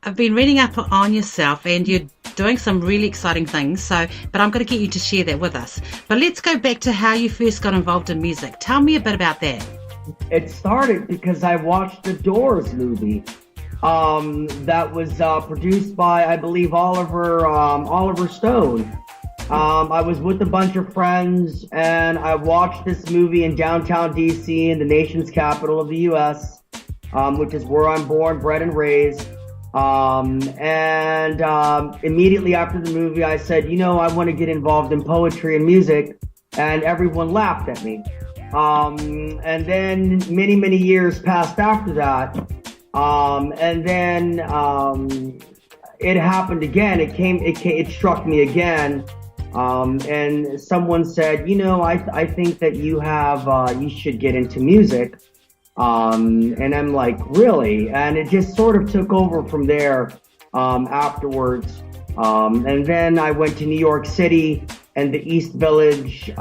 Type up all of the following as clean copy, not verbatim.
I've been reading up on yourself and you're doing some really exciting things, but I'm going to get you to share that with us. But let's go back to how you first got involved in music. Tell me a bit about that. It started because I watched the Doors movie that was produced by, I believe, Oliver Stone. I was with a bunch of friends and I watched this movie in downtown DC, in the nation's capital of the U.S., which is where I'm born, bred, and raised. Immediately after the movie, I said, I want to get involved in poetry and music, and everyone laughed at me. And then many, many years passed after that. It happened again. It struck me again. And someone said, I think that you should get into music. And I'm like, really? And it just sort of took over from there, afterwards. And then I went to New York City and the East Village,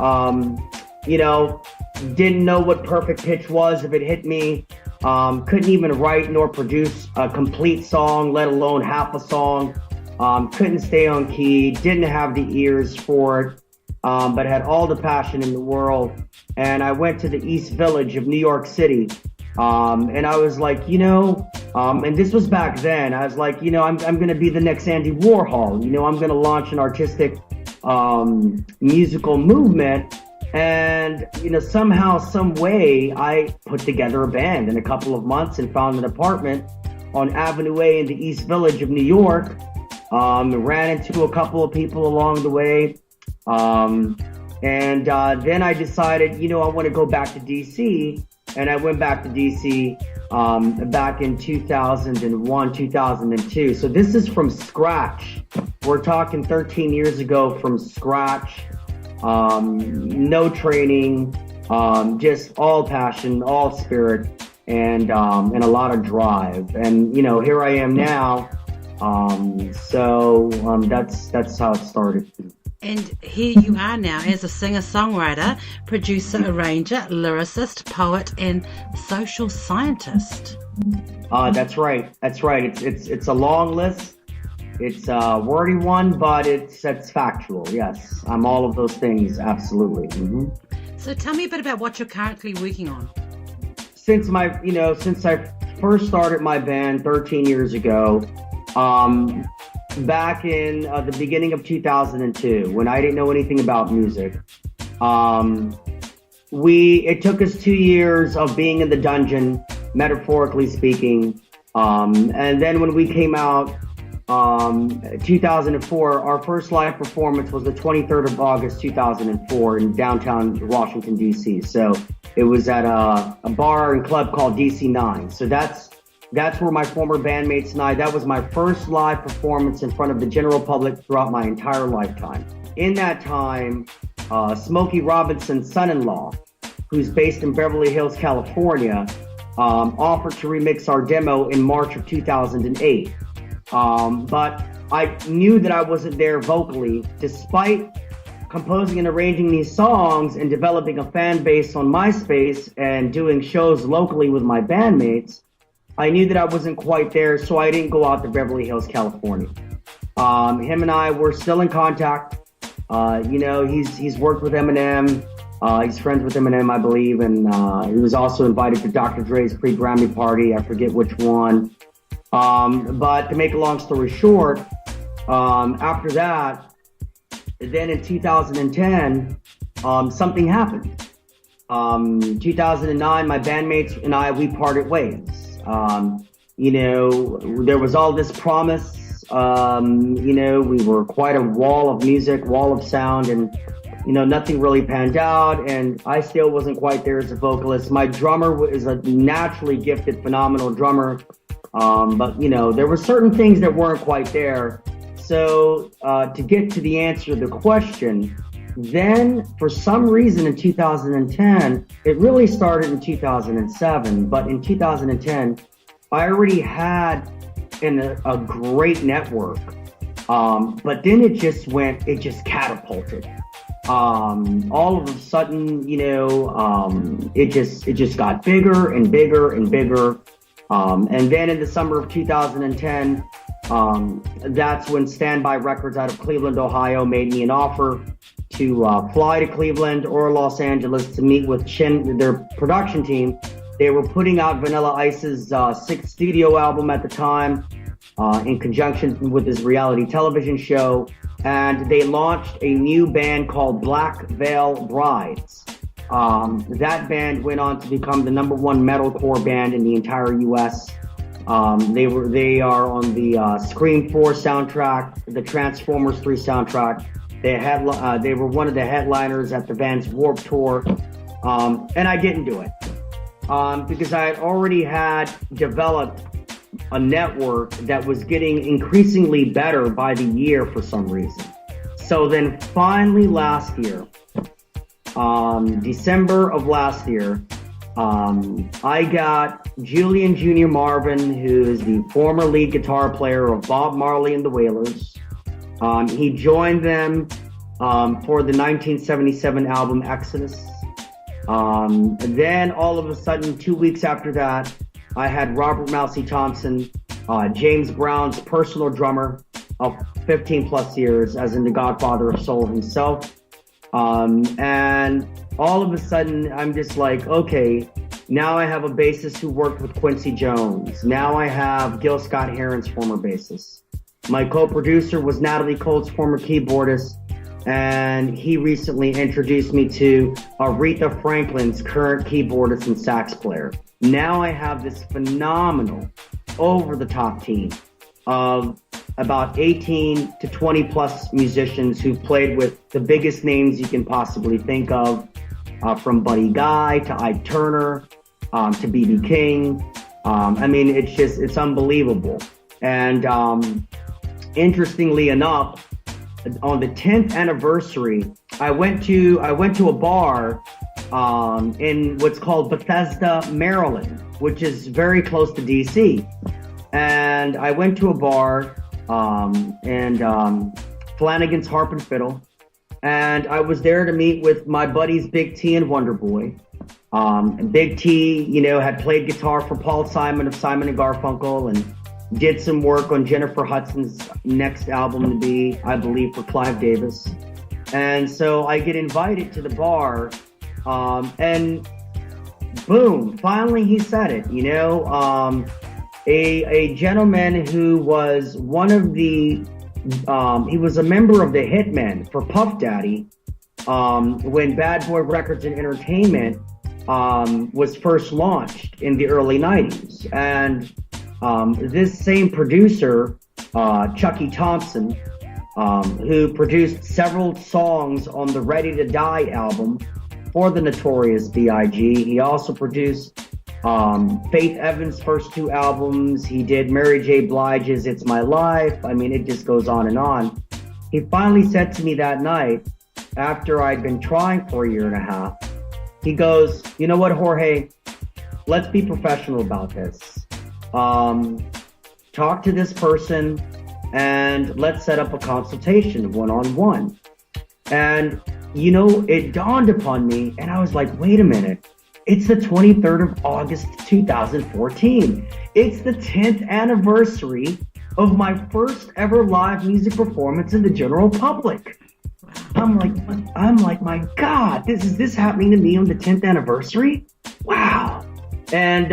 didn't know what perfect pitch was if it hit me. Couldn't even write nor produce a complete song, let alone half a song. Couldn't stay on key, didn't have the ears for it, but had all the passion in the world. And I went to the East Village of New York City. And I was like, and this was back then, I was like, I'm going to be the next Andy Warhol. I'm going to launch an artistic, musical movement. And, somehow, some way, I put together a band in a couple of months and found an apartment on Avenue A in the East Village of New York. Ran into a couple of people along the way. Then I decided, I want to go back to DC. And I went back to DC back in 2001, 2002. So this is from scratch. We're talking 13 years ago from scratch. No training, just all passion, all spirit, and a lot of drive. And here I am now. That's how it started. And here you are now as a singer-songwriter, producer, arranger, lyricist, poet, and social scientist. That's right. It's a long list. It's a wordy one, but it's factual. Yes, I'm all of those things. Absolutely. Mm-hmm. So tell me a bit about what you're currently working on. Since I first started my band 13 years ago, back in the beginning of 2002, when I didn't know anything about music, it took us 2 years of being in the dungeon, metaphorically speaking, and then when we came out, 2004, our first live performance was the 23rd of August 2004 in downtown Washington, D.C. So it was at a bar and club called DC 9. So that's where my former bandmates and that was my first live performance in front of the general public throughout my entire lifetime. In that time, Smokey Robinson's son-in-law, who's based in Beverly Hills, California, offered to remix our demo in March of 2008. But I knew that I wasn't there vocally, despite composing and arranging these songs and developing a fan base on MySpace and doing shows locally with my bandmates. I knew that I wasn't quite there, so I didn't go out to Beverly Hills, California. Him and I were still in contact. He's worked with Eminem. He's friends with Eminem, I believe, and he was also invited to Dr. Dre's pre-Grammy party. I forget which one. But to make a long story short, after that, then in 2010, something happened. 2009, my bandmates and we parted ways. There was all this promise. We were quite a wall of music, wall of sound, and nothing really panned out, and I still wasn't quite there as a vocalist. My drummer is a naturally gifted, phenomenal drummer. But there were certain things that weren't quite there. So, to get to the answer to the question, then for some reason in 2010, it really started in 2007, but in 2010, I already had a great network. But then it just catapulted. All of a sudden, it just got bigger and bigger and bigger. And then in the summer of 2010, That's when Standby Records out of Cleveland, Ohio made me an offer to fly to Cleveland or Los Angeles to meet with their production team. They were putting out Vanilla Ice's sixth studio album at the time, in conjunction with his reality television show. And they launched a new band called Black Veil Brides. That band went on to become the #1 metalcore band in the entire U.S. They are on the Scream 4 soundtrack, the Transformers 3 soundtrack. They were one of the headliners at the Vans Warped Tour, and I didn't do it because I had already had developed a network that was getting increasingly better by the year for some reason. So then finally last year, December of last year, I got Julian Jr. Marvin, who is the former lead guitar player of Bob Marley and the Wailers. He joined them for the 1977 album Exodus. And then all of a sudden, 2 weeks after that, I had Robert Mousy Thompson, James Brown's personal drummer of 15 plus years, as in the Godfather of Soul himself. And all of a sudden, I'm just like, okay, now I have a bassist who worked with Quincy Jones. Now I have Gil Scott-Heron's former bassist. My co-producer was Natalie Cole's former keyboardist, and he recently introduced me to Aretha Franklin's current keyboardist and sax player. Now I have this phenomenal, over-the-top team of about 18 to 20 plus musicians who've played with the biggest names you can possibly think of, from Buddy Guy to Ike Turner, to B.B. King. I mean, it's unbelievable. And interestingly enough, on the 10th anniversary, I went to a bar in what's called Bethesda, Maryland, which is very close to DC. And I went to a bar, Flanagan's Harp and Fiddle, and I was there to meet with my buddies Big T and Wonder Boy. And Big T, had played guitar for Paul Simon of Simon and Garfunkel and did some work on Jennifer Hudson's next album to be, I believe, for Clive Davis. And so I get invited to the bar, and boom, finally he said it, a gentleman who was one of the, he was a member of the Hitmen for Puff Daddy, when Bad Boy Records and Entertainment was first launched in the early 90s. And this same producer, Chucky Thompson, who produced several songs on the Ready to Die album for the Notorious B.I.G. He also produced Faith Evans' first two albums. He did Mary J. Blige's It's My Life. I mean, it just goes on and on. He finally said to me that night, after I'd been trying for a year and a half, he goes, "You know what, Jorge? Let's be professional about this. Talk to this person and let's set up a consultation one-on-one." And, it dawned upon me, and I was like, wait a minute. It's the 23rd of August, 2014. It's the 10th anniversary of my first ever live music performance in the general public. I'm like, my God, is this happening to me on the 10th anniversary? Wow. And,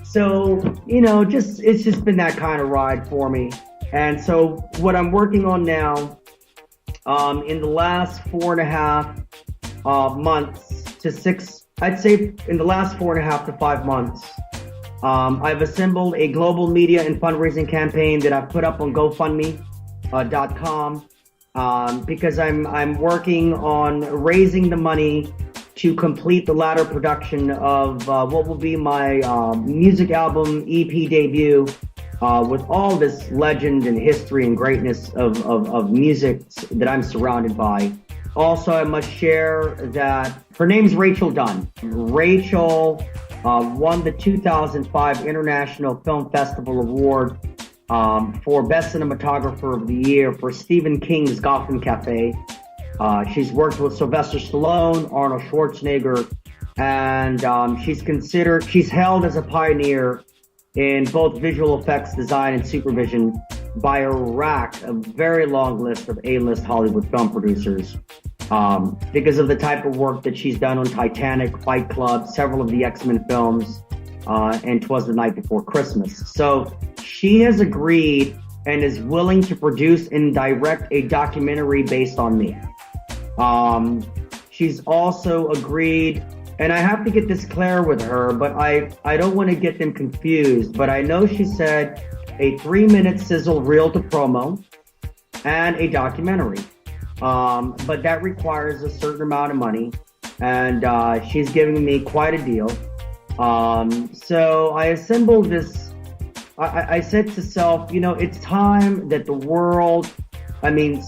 so, it's just been that kind of ride for me. And so what I'm working on now, in the last 4.5 months to 6, I'd say in the last 4.5 to 5 months, I've assembled a global media and fundraising campaign that I've put up on GoFundMe.com, because I'm working on raising the money to complete the latter production of what will be my music album EP debut, with all this legend and history and greatness of music that I'm surrounded by. Also, I must share that her name's Rachel Dunn. Rachel won the 2005 International Film Festival Award for Best Cinematographer of the Year for Stephen King's Gotham Cafe. She's worked with Sylvester Stallone, Arnold Schwarzenegger, and she's held as a pioneer in both visual effects design and supervision by a very long list of A-list Hollywood film producers because of the type of work that she's done on Titanic, Fight Club, several of the X-Men films, and 'Twas the Night Before Christmas. So she has agreed and is willing to produce and direct a documentary based on me. She's also agreed, and I have to get this clear with her, but I don't want to get them confused, but I know she said a 3-minute sizzle reel to promo and a documentary. But that requires a certain amount of money, and she's giving me quite a deal. So I assembled this. I said to self, it's time that the world,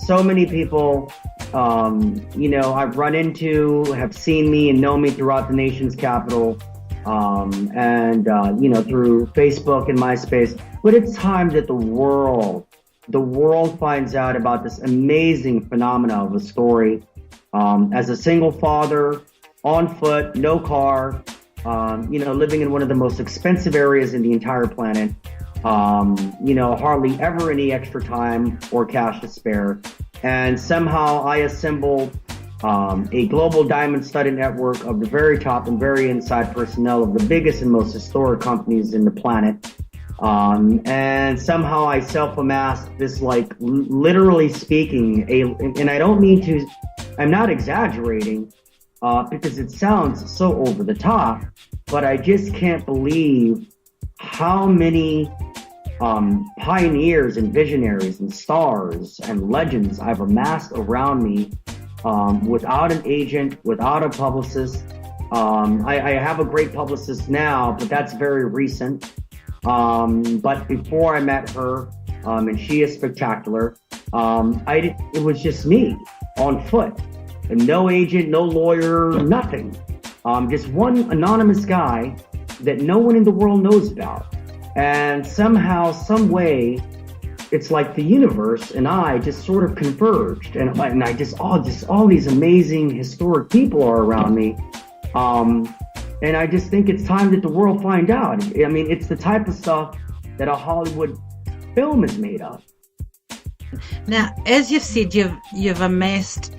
so many people, I've run into, have seen me and know me throughout the nation's capital, and through Facebook and MySpace. But it's time that the world finds out about this amazing phenomena of a story. As a single father, on foot, no car, living in one of the most expensive areas in the entire planet, hardly ever any extra time or cash to spare. And somehow I assembled a global diamond-studded network of the very top and very inside personnel of the biggest and most historic companies in the planet. And somehow I self-amassed this, literally speaking, and I don't mean to, I'm not exaggerating, because it sounds so over the top, but I just can't believe how many pioneers and visionaries and stars and legends I've amassed around me, without an agent, without a publicist. I have a great publicist now, but that's very recent. But before I met her, and she is spectacular, it was just me on foot, and no agent, no lawyer, nothing. Just one anonymous guy that no one in the world knows about. And somehow, some way, it's like the universe and I just sort of converged, and I just all these amazing historic people are around me. And I just think it's time that the world find out. It's the type of stuff that a Hollywood film is made of. Now, as you've said, you've amassed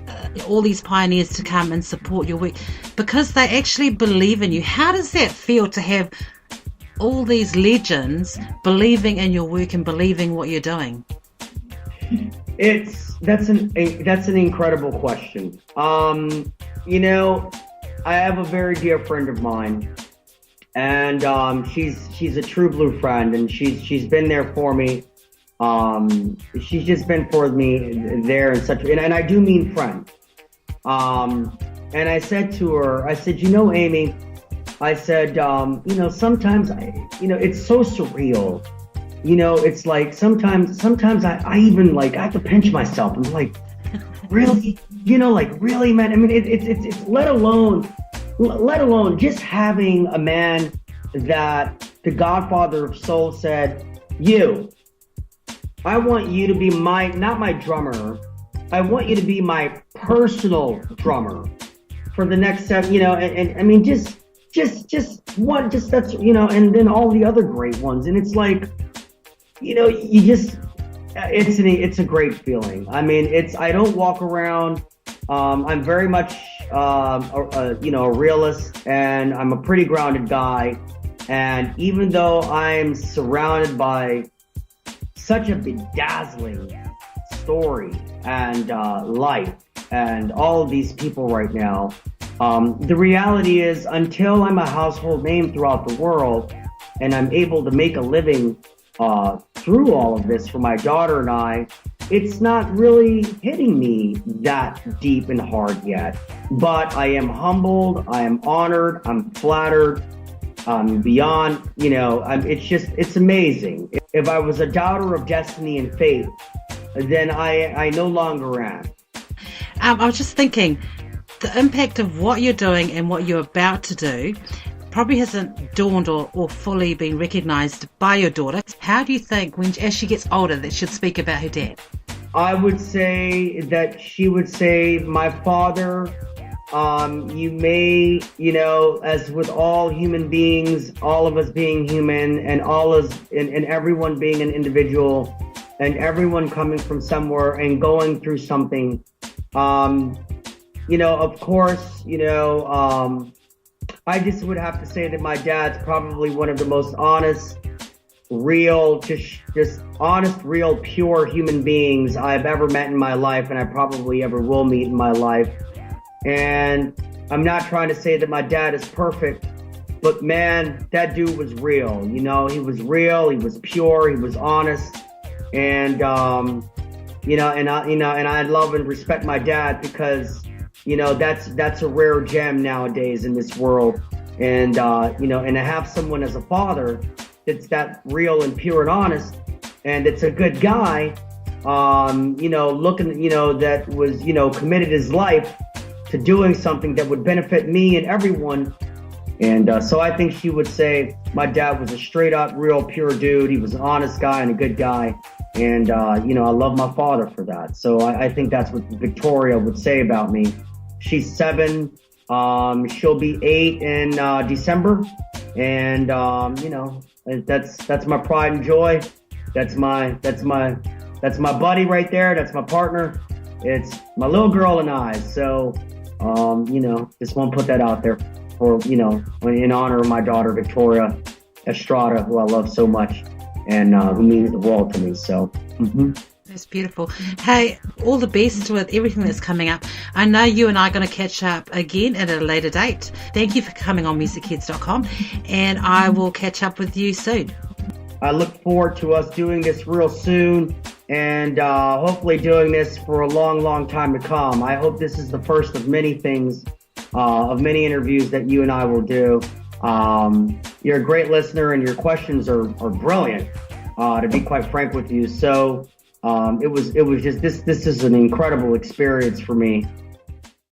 all these pioneers to come and support your work because they actually believe in you. How does that feel to have all these legends believing in your work and believing what you're doing? That's an incredible question. I have a very dear friend of mine, and she's a true blue friend, and she's been there for me. She's just been for me there and I do mean friend. And I said to her, Amy, I said, sometimes it's so surreal. It's like sometimes I even I have to pinch myself. I'm like, really? Really, man? It's let alone just having a man that the Godfather of Soul said, I want you to be not my drummer. I want you to be my personal drummer for the next 7, that's, and then all the other great ones. And it's like, it's a great feeling. I don't walk around. I'm very much, a realist, and I'm a pretty grounded guy. And even though I'm surrounded by such a bedazzling story and life and all of these people right now, the reality is, until I'm a household name throughout the world and I'm able to make a living through all of this for my daughter and I, it's not really hitting me that deep and hard yet. But I am humbled, I am honored, I'm flattered, beyond, it's amazing. If I was a doubter of destiny and fate, then I no longer am. I was just thinking, the impact of what you're doing and what you're about to do probably hasn't dawned or fully been recognized by your daughter. How do you think, as she gets older, that she'll speak about her dad? I would say that she would say, my father, you may, as with all human beings, all of us being human and and everyone being an individual and everyone coming from somewhere and going through something. Of course, I just would have to say that my dad's probably one of the most honest, real, just honest, real, pure human beings I've ever met in my life, and I probably ever will meet in my life. And I'm not trying to say that my dad is perfect, but man, that dude was real. He was real, he was pure, he was honest, and and I love and respect my dad because that's a rare gem nowadays in this world. And and to have someone as a father that's that real and pure and honest, and it's a good guy, that was, committed his life to doing something that would benefit me and everyone. And so I think she would say my dad was a straight up, real, pure dude. He was an honest guy and a good guy. And, I love my father for that. So I think that's what Victoria would say about me. She's 7. She'll be 8 in December. And, that's my pride and joy. That's my buddy right there. That's my partner. It's my little girl and I. So, just want to put that out there for, in honor of my daughter, Victoria Estrada, who I love so much and who means the world to me. So, That's beautiful. Hey, all the best with everything that's coming up. I know you and I are going to catch up again at a later date. Thank you for coming on Muzicheadz.com, and I will catch up with you soon. I look forward to us doing this real soon, and hopefully doing this for a long, long time to come. I hope this is the first of many things, of many interviews that you and I will do. You're a great listener, and your questions are brilliant, to be quite frank with you. So it was just this is an incredible experience for me.